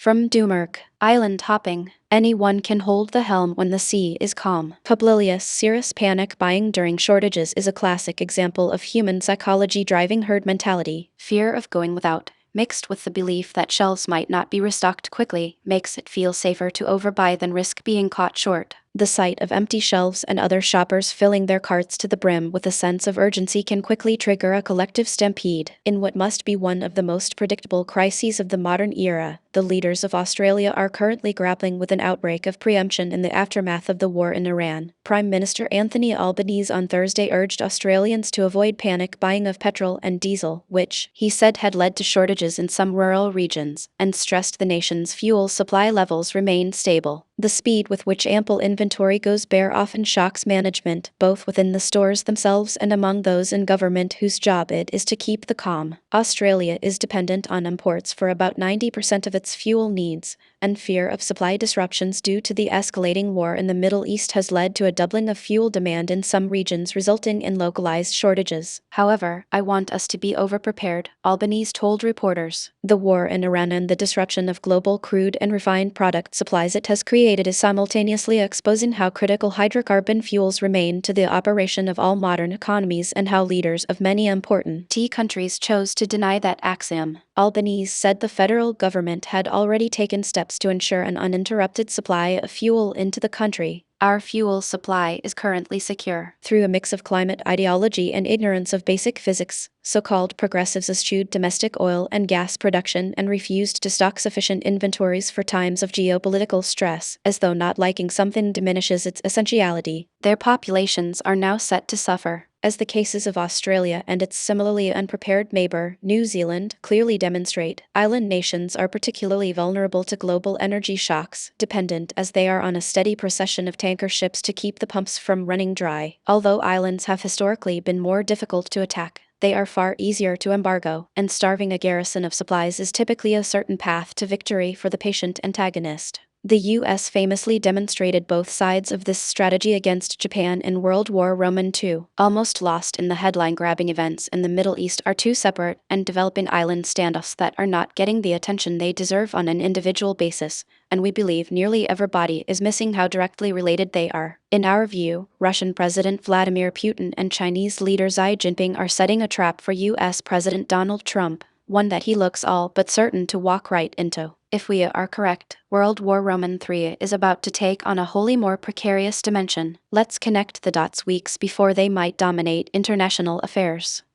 From Dumerc, island hopping. Anyone can hold the helm when the sea is calm. Publilius Syrus panic buying during shortages is a classic example of human psychology driving herd mentality. Fear of going without, mixed with the belief that shelves might not be restocked quickly, makes it feel safer to overbuy than risk being caught short. The sight of empty shelves and other shoppers filling their carts to the brim with a sense of urgency can quickly trigger a collective stampede. In what must be one of the most predictable crises of the modern era, the leaders of Australia are currently grappling with an outbreak of preemption in the aftermath of the war in Iran. Prime Minister Anthony Albanese on Thursday urged Australians to avoid panic buying of petrol and diesel, which, he said, had led to shortages in some rural regions, and stressed the nation's fuel supply levels remain stable. The speed with which ample inventory goes bare often shocks management, both within the stores themselves and among those in government whose job it is to keep the calm. Australia is dependent on imports for about 90% of its fuel needs, and fear of supply disruptions due to the escalating war in the Middle East has led to a doubling of fuel demand in some regions, resulting in localized shortages. However, I want us to be overprepared, Albanese told reporters. The war in Iran and the disruption of global crude and refined product supplies it has created is simultaneously exposing how critical hydrocarbon fuels remain to the operation of all modern economies and how leaders of many important countries chose to deny that axiom. Albanese said the federal government had already taken steps to ensure an uninterrupted supply of fuel into the country. Our fuel supply is currently secure. Through a mix of climate ideology and ignorance of basic physics, so-called progressives eschewed domestic oil and gas production and refused to stock sufficient inventories for times of geopolitical stress, as though not liking something diminishes its essentiality. Their populations are now set to suffer, as the cases of Australia and its similarly unprepared neighbor, New Zealand, clearly demonstrate. Island nations are particularly vulnerable to global energy shocks, dependent as they are on a steady procession of tanker ships to keep the pumps from running dry. Although islands have historically been more difficult to attack, they are far easier to embargo, and starving a garrison of supplies is typically a certain path to victory for the patient antagonist. The U.S. famously demonstrated both sides of this strategy against Japan in World War II. Almost lost in the headline-grabbing events in the Middle East are two separate and developing island standoffs that are not getting the attention they deserve on an individual basis, and we believe nearly everybody is missing how directly related they are. In our view, Russian President Vladimir Putin and Chinese leader Xi Jinping are setting a trap for U.S. President Donald Trump, one that he looks all but certain to walk right into. If we are correct, World War III is about to take on a wholly more precarious dimension. Let's connect the dots weeks before they might dominate international affairs.